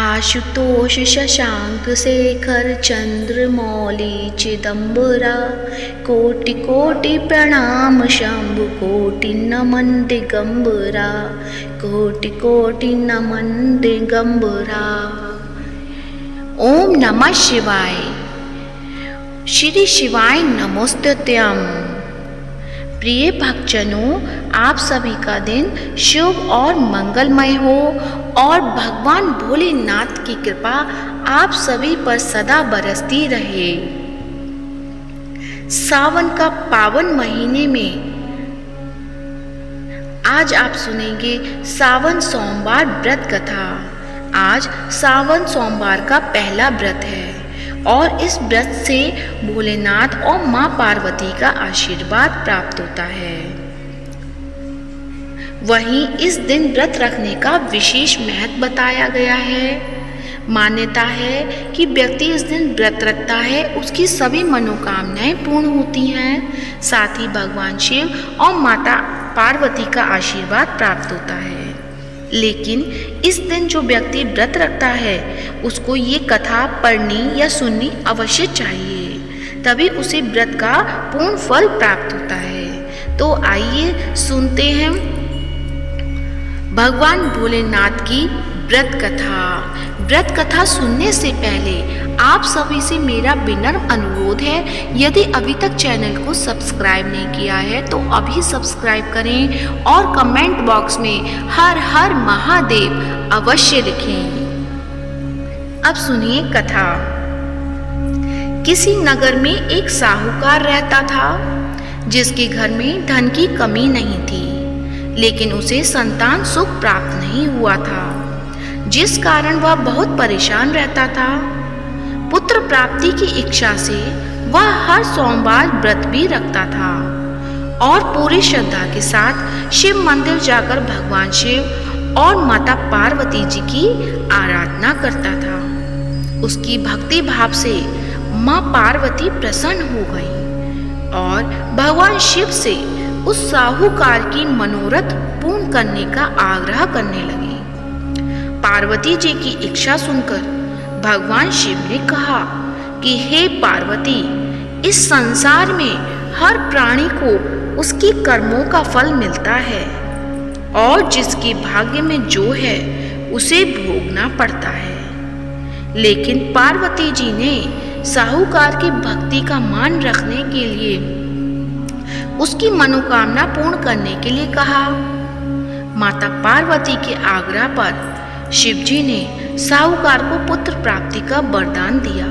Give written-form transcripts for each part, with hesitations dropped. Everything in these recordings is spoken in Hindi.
आशुतोष शशांक शेखर चंद्रमौली चिदंबरा, कोटि कोटि प्रणाम शंभु कोटि नमन दिगंबरा, कोटि कोटि नमन दिगंबरा। ओम नमः शिवाय। श्री शिवाय नमोस्तुत्यम। प्रिय भक्तजनों, आप सभी का दिन शुभ और मंगलमय हो और भगवान भोलेनाथ की कृपा आप सभी पर सदा बरसती रहे। सावन का पावन महीने में आज आप सुनेंगे सावन सोमवार व्रत कथा। आज सावन सोमवार का पहला व्रत है और इस व्रत से भोलेनाथ और मां पार्वती का आशीर्वाद प्राप्त होता है। वहीं इस दिन व्रत रखने का विशेष महत्व बताया गया है। मान्यता है कि व्यक्ति इस दिन व्रत रखता है उसकी सभी मनोकामनाएं पूर्ण होती हैं, साथ ही भगवान शिव और माता पार्वती का आशीर्वाद प्राप्त होता है। लेकिन इस दिन जो व्यक्ति व्रत रखता है उसको ये कथा पढ़नी या सुननी अवश्य चाहिए, तभी उसे व्रत का पूर्ण फल प्राप्त होता है। तो आइए सुनते हैं भगवान भोलेनाथ की व्रत कथा। व्रत कथा सुनने से पहले आप सभी से मेरा विनम्र अनुरोध है, यदि अभी तक चैनल को सब्सक्राइब नहीं किया है तो अभी सब्सक्राइब करें और कमेंट बॉक्स में हर हर महादेव अवश्य लिखें। अब सुनिए कथा। किसी नगर में एक साहूकार रहता था जिसके घर में धन की कमी नहीं थी, लेकिन उसे संतान सुख प्राप्त नहीं हुआ था, जिस कारण वह बहुत परेशान रहता था। पुत्र प्राप्ति की इच्छा से वह हर सोमवार व्रत भी रखता था और पूरी श्रद्धा के साथ शिव मंदिर जाकर भगवान शिव और माता पार्वती जी की आराधना करता था। उसकी भक्ति भाव से मां पार्वती प्रसन्न हो गई और भगवान शिव से उस साहूकार की मनोरथ पूर्ण करने का आग्रह करने लगी। पार्वती जी की इच्छा सुनकर भगवान शिव ने कहा कि हे पार्वती, इस संसार में हर प्राणी को उसके कर्मों का फल मिलता है और जिसके भाग्य में जो है उसे भोगना पड़ता है। लेकिन पार्वती जी ने साहूकार की भक्ति का मान रखने के लिए उसकी मनोकामना पूर्ण करने के लिए कहा। माता पार्वती के आग्रह पर शिव जी ने साहूकार को पुत्र प्राप्ति का वरदान दिया,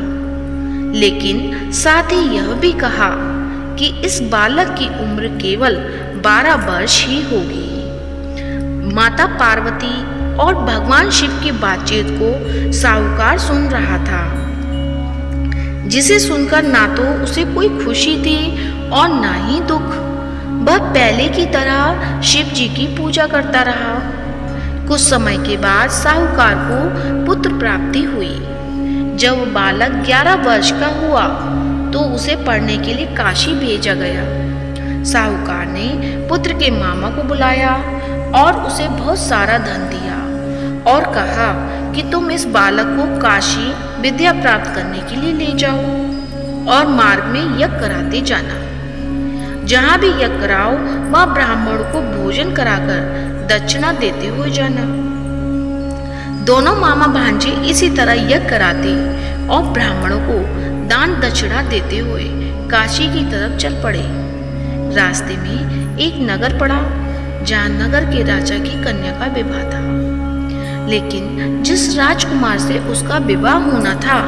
लेकिन साथ ही यह भी कहा कि इस बालक की उम्र केवल 12 वर्ष ही होगी। माता पार्वती और भगवान शिव की बातचीत को साहूकार सुन रहा था, जिसे सुनकर ना तो उसे कोई खुशी थी और ना ही दुख। वह पहले की तरह शिव जी की पूजा करता रहा। कुछ समय के बाद साहूकार को पुत्र प्राप्ति हुई। जब बालक 11 वर्ष का हुआ तो उसे पढ़ने के लिए काशी भेजा गया। साहूकार ने पुत्र के मामा को बुलाया और उसे बहुत सारा धन दिया और कहा कि तुम इस बालक को काशी विद्या प्राप्त करने के लिए ले जाओ और मार्ग में यज्ञ कराते जाना। जहाँ भी यज्ञ कराओ वहाँ ब्राह्मण को भोजन कराकर दक्षिणा देते हुए जाना। दोनों मामा भांजे इसी तरह यज्ञ कराते और ब्राह्मणों को दान दक्षिणा देते हुए काशी की तरफ चल पड़े। रास्ते में एक नगर पड़ा जहाँ नगर के राजा की कन्या का विवाह था, लेकिन जिस राजकुमार से उसका विवाह होना था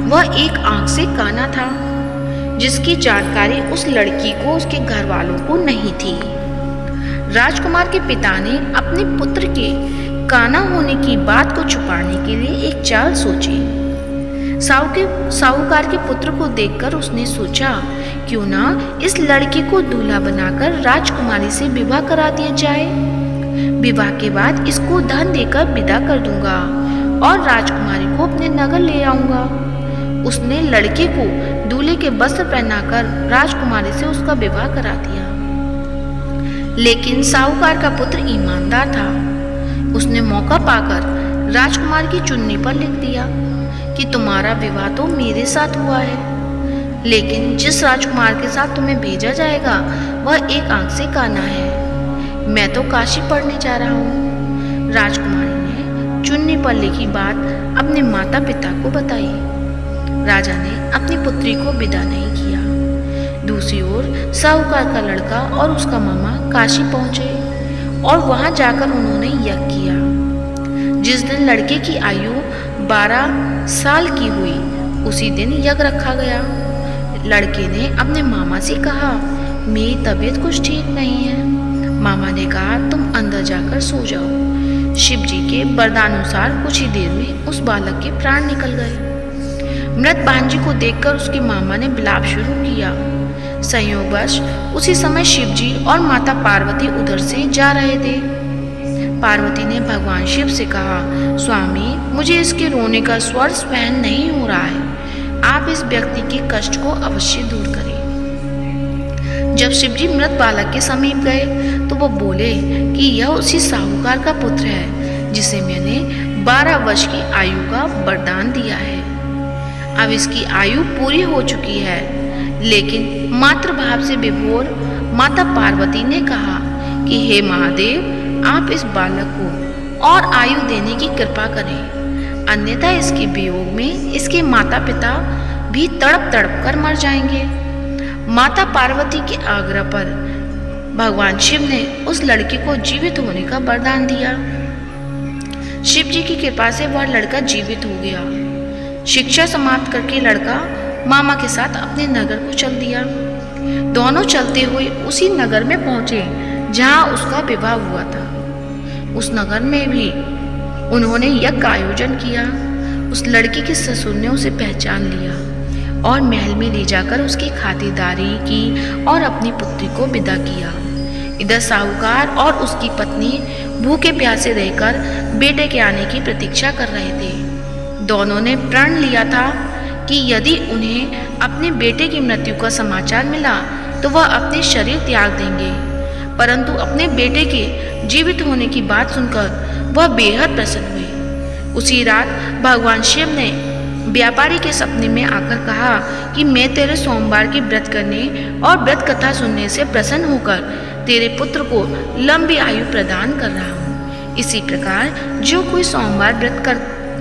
वह एक आंख से काना था, जिसकी जानकारी उस लड़की को उसके घर वालों को नहीं थी। राजकुमार के पिता ने अपने पुत्र के काना होने की बात को छुपाने के लिए एक चाल सोची। साहूकार के पुत्र को देखकर उसने सोचा, क्यों ना इस लड़की को दूल्हा बनाकर राजकुमारी से विवाह करा दिया जाए। विवाह के बाद इसको धन देकर विदा कर दूंगा और राजकुमारी को अपने नगर ले आऊंगा। उसने लड़के को दूल्हे के वस्त्र पहनाकर राजकुमारी से उसका विवाह करा दिया। लेकिन साहूकार का पुत्र ईमानदार था। उसने मौका पाकर राजकुमार की चुन्नी पर लिख दिया कि तुम्हारा विवाह तो मेरे साथ हुआ है, लेकिन जिस राजकुमार के साथ तुम्हें भेजा जाएगा वह एक आंख से काना है। मैं तो काशी पढ़ने जा रहा हूँ। राजकुमारी ने चुन्नी पर लिखी बात अपने माता पिता को बताई। राजा ने अपनी पुत्री को विदा नहीं किया। दूसरी ओर साहूकार का लड़का और उसका मामा काशी पहुंचे और वहां जाकर उन्होंने यज्ञ किया। जिस दिन लड़के की आयु 12 साल की हुई उसी दिन यज्ञ रखा गया। लड़के ने अपने मामा से कहा, मेरी तबीयत कुछ ठीक नहीं है। मामा ने कहा, तुम अंदर जाकर सो जाओ। शिव जी के वरदानुसार कुछ ही देर में उस बालक के प्राण निकल गए। मृत भांजी को देखकर उसके मामा ने विलाप शुरू किया। संयोगवश उसी समय शिव जी और माता पार्वती उधर से जा रहे थे। पार्वती ने भगवान शिव से कहा, स्वामी, मुझे इसके रोने का स्वर सहन नहीं हो रहा है। आप इस व्यक्ति के कष्ट को अवश्य दूर करें। जब शिव जी मृत बालक के समीप गए तो वो बोले कि यह उसी साहूकार का पुत्र है जिसे मैंने 12 वर्ष की आयु का वरदान दिया है। अब इसकी आयु पूरी हो चुकी है, लेकिन मातृभाव से विभोर माता पार्वती ने कहा कि हे महादेव, आप इस बालक को और आयु देने की कृपा करें, अन्यथा इसके वियोग में इसके माता पिता भी तड़प तड़प कर मर जाएंगे। माता पार्वती के आग्रह पर भगवान शिव ने उस लड़के को जीवित होने का वरदान दिया। शिव जी की कृपा से वह लड़का जीवित हो गया। शिक्षा समाप्त करके लड़का मामा के साथ अपने नगर को चल दिया। दोनों चलते हुए उसी नगर में पहुंचे जहां उसका विवाह हुआ था। उस नगर में भी उन्होंने यज्ञ का आयोजन किया। उस लड़की के ससुर ने उसे पहचान लिया और महल में ले जाकर उसकी खातिरदारी की और अपनी पुत्री को विदा किया। इधर साहूकार और उसकी पत्नी भूखे प्यासे रहकर बेटे के आने की प्रतीक्षा कर रहे थे। दोनों ने प्रण लिया था कि यदि उन्हें अपने बेटे की मृत्यु का समाचार मिला तो वह अपने शरीर त्याग देंगे, परंतु अपने बेटे के जीवित होने की बात सुनकर वह बेहद प्रसन्न हुए। उसी रात भगवान शिव ने व्यापारी के सपने में आकर कहा कि मैं तेरे सोमवार की व्रत करने और व्रत कथा सुनने से प्रसन्न होकर तेरे पुत्र को लंबी आयु प्रदान कर रहा हूँ। इसी प्रकार जो कोई सोमवार व्रत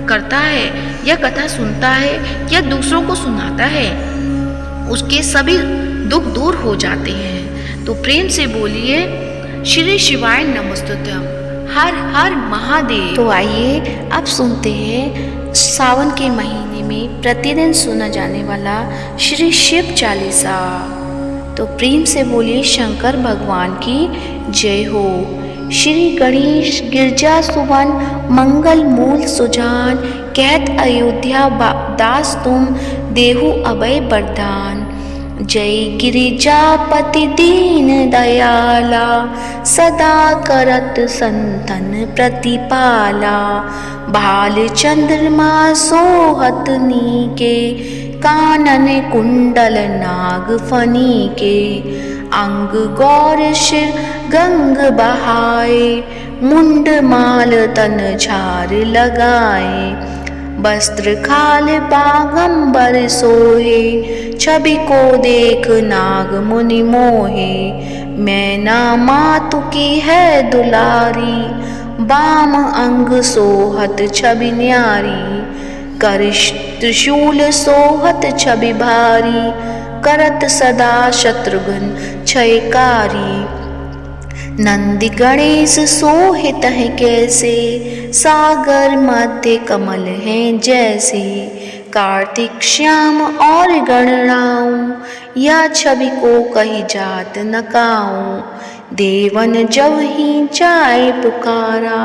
करता है या कथा सुनता है या दूसरों को सुनाता है, उसके सभी दुख दूर हो जाते हैं। तो प्रेम से बोलिए, श्री शिवाय नमस्तुभ्यं, हर हर महादेव। तो आइए अब सुनते हैं सावन के महीने में प्रतिदिन सुना जाने वाला श्री शिव चालीसा। तो प्रेम से बोलिए, शंकर भगवान की जय हो। श्री गणेश गिरजा सुवन मंगल मूल सुजान, कहत अयोध्या दास तुम देहु अभय वरदान। जय गिरिजापति दीन दयाला, सदा करत संतन प्रतिपाला। भाल चंद्रमा सोहत नीके, कानन कुंडल नाग फनी के। अंग गौर शिर गंग बहाए, मुंड माल तन झार लगाए। वस्त्र खाल बागंबर सोहे, छवि को देख नाग मुनि मोहे। मैना मातु की है दुलारी, बाम अंग सोहत छवि न्यारी। कर त्रिशूल सोहत छवि भारी, करत सदा शत्रुघ्न क्षयकारी। नंदी गणेश सोहित है कैसे, सागर मध्य कमल हैं जैसे। कार्तिक श्याम और गणराऊं, या छवि को कही जात न काऊं। देवन जब ही जाए पुकारा,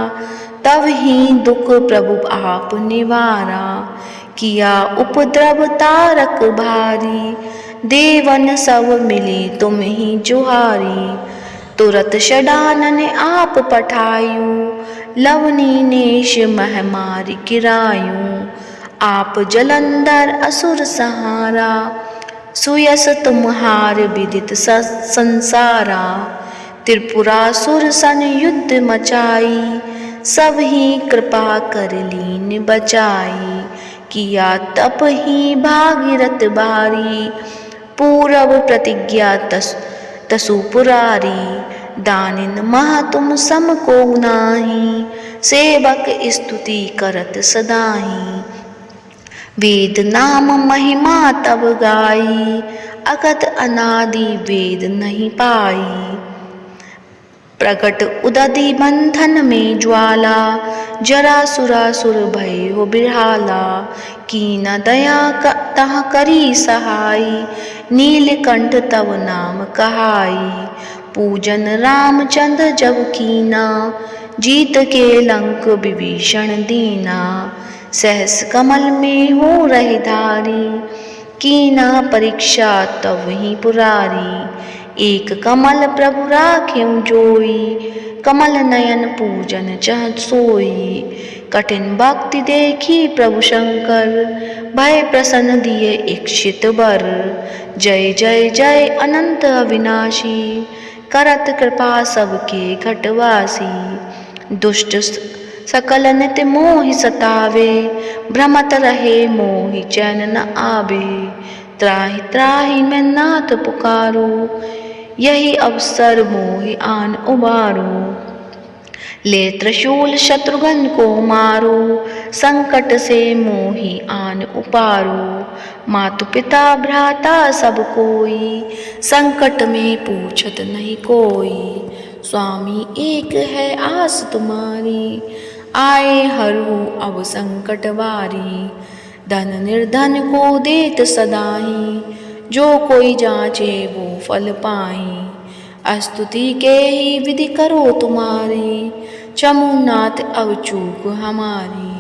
तब ही दुख प्रभु आप निवारा। किया उपद्रव तारक भारी, देवन सब मिली तुम ही जुहारी। तुरत षडानन आप पठायूं, लवनी नेश महमारी गिरायूं। आप जलंधर असुर सहारा, सुयस तुम्हार विदित संसारा। त्रिपुरासुर सन युद्ध मचाई, सब ही कृपा कर लीन बचाई, किया तप ही भागीरथ बारी, पूरब प्रतिज्ञा तसु पुरारी, दानिन मह तुम सम को नाही, सेवक स्तुति करत सदाही, वेद नाम महिमा तब गाई, अगत अनादि वेद नहीं पाई, प्रकट उदधि बंधन में ज्वाला, जरा सुरासुर भय हो बिरहाला, कीन दया तह करी सहाई, नीलकंठ तव नाम कहाई, पूजन रामचंद्र जब कीना, जीत के लंक विभीषण दीना, सहस कमल में हो रही धारी, कीना परीक्षा तब ही पुरारी, एक कमल प्रभु राखें जोई, कमल नयन पूजन चह सोई, कठिन भक्ति देखी प्रभु शंकर, भय प्रसन्न दिए इक्षित वर, जय जय जय अनंत अविनाशी, करत कृपा सबके घटवासी, दुष्ट सकल नित मोहि सतावे, भ्रमत रहे मोहि चैन न आवे, त्राहि त्राहि मैं नाथ पुकारो, यही अवसर मोहि आन उबारो, ले त्रिशूल शत्रुघ्न को मारो, संकट से मोहि आन उपारो, मातु पिता भ्राता सब कोई, संकट में पूछत नहीं कोई, स्वामी एक है आस तुम्हारी, आए हरहु अब संकट वारी, धन निर्धन को देत सदाही, जो कोई जांचे वो फल पाई, स्तुति के ही विधि करो तुम्हारी, चमुनाथ अब चूक हमारी,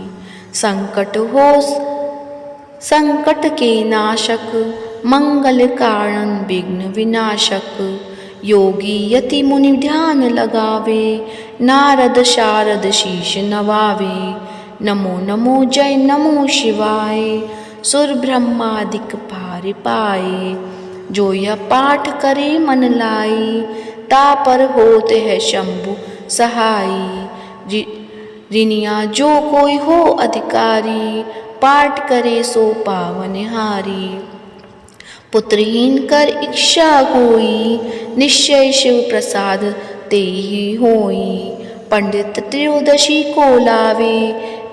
संकट के नाशक, मंगल कारण विघ्न विनाशक, योगी यति मुनि ध्यान लगावे, नारद शारद शीश नवावे, नमो नमो जय नमो शिवाय, सुर ब्रह्मादिक पार पाए, जो यह पाठ करे मन लाई, तापर होते है शंभु सहाई, ऋनिया जो कोई हो अधिकारी, पाठ करे सो पावनहारी, पुत्रहीन कर इच्छा कोई, निश्चय शिव प्रसाद ते ही होई, पंडित त्रयोदशी को लावे,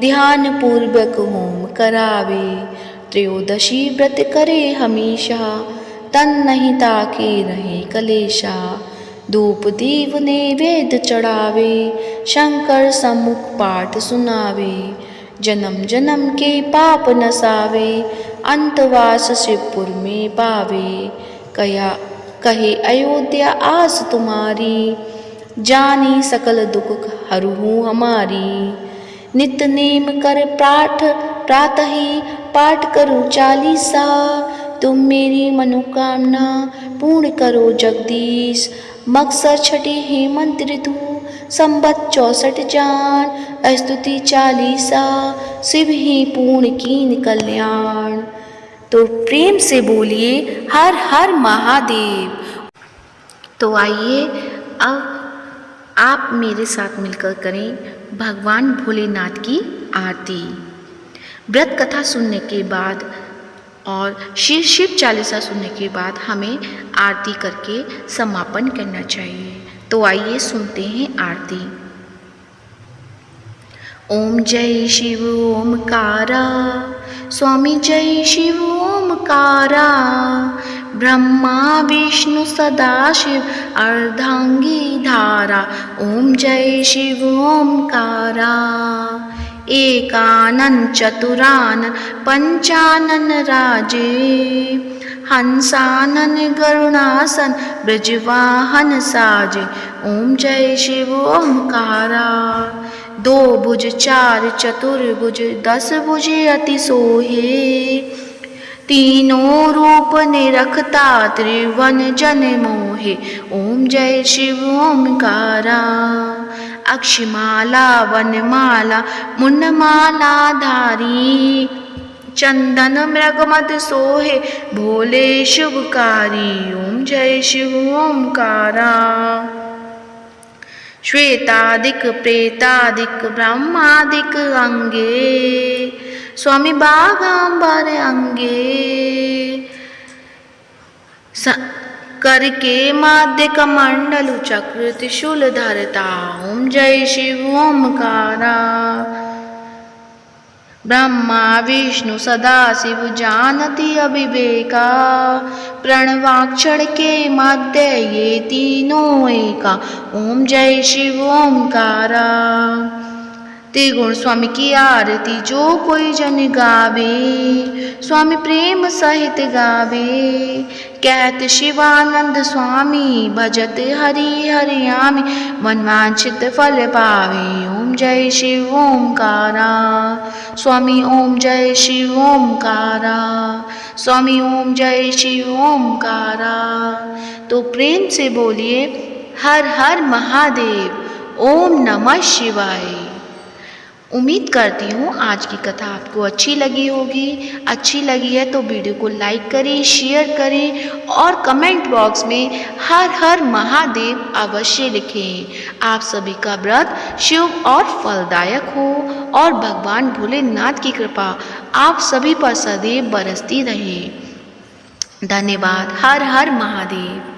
ध्यान पूर्वक होम करावे, त्रयोदशी व्रत करे हमेशा, तन नहीं ताके रहे कलेशा, धूप दीप नैवेद्य चढ़ावे, शंकर सम्मुख पाठ सुनावे, जन्म जन्म के पाप नसावे, अंतवास शिवपुर में पावे, कहे अयोध्या आस तुम्हारी, जानी सकल दुख हरहु हमारी, नित नेम कर प्रातः ही पाठ करो चालीसा, तुम मेरी मनोकामना पूर्ण करो जगदीश, मकसद छठी हेमंत ऋतु, संबत 64 जान, स्तुति चालीसा, शिव ही पूर्ण कीन कल्याण। तो प्रेम से बोलिए हर हर महादेव। तो आइए अब आप मेरे साथ मिलकर करें भगवान भोलेनाथ की आरती। व्रत कथा सुनने के बाद और शिव चालीसा सुनने के बाद हमें आरती करके समापन करना चाहिए। तो आइए सुनते हैं आरती। ओम जय शिव ओमकारा, स्वामी जय शिव ओमकारा, ब्रह्मा विष्णु सदाशिव अर्धांगी धारा। ओम जय शिव ओमकारा, एकानन चतुरानन पंचानन राजे, हंसानन गरुणासन ब्रजवाहन साजे। ओम जय शिव ओमकारा, दो भुज चार चतुर्भुज 10 भुज अति सोहे, तीनों रूप निरखता त्रिवन जन मोहे। ओम जय शिव ओमकारा, अक्षमाला वनमाला मुंडमाला धारी, चंदन मृगमद सोहे भोले शुभकारी। ओम जय शिव ओमकारा, श्वेतादिक प्रेतादिक ब्रह्मादिक अंगे स्वामी बागांबर अंगे करके माध्य कमंडलु चक्र त्रिशूल धरता ओम जय शिव ओमकारा ब्रह्मा विष्णु सदा शिव जानती अविवेका प्रणवाक्षर के मध्य ये तीनों एका ओम जय शिव ओमकारा। त्रिगुण स्वामी की आरती जो कोई जन गावे स्वामी प्रेम सहित गावे कहत शिवानंद स्वामी भजत हरि हरियामी मनवांछित फल पावे ओम जय शिव ओमकारा स्वामी ओम जय शिव ओमकारा स्वामी ओम जय शिव ओमकारा। तो प्रेम से बोलिए हर हर महादेव ओम नमः शिवाय। उम्मीद करती हूँ आज की कथा आपको अच्छी लगी होगी। अच्छी लगी है तो वीडियो को लाइक करें, शेयर करें और कमेंट बॉक्स में हर हर महादेव अवश्य लिखें। आप सभी का व्रत शुभ और फलदायक हो और भगवान भोलेनाथ की कृपा आप सभी पर सदैव बरसती रहे। धन्यवाद। हर हर महादेव।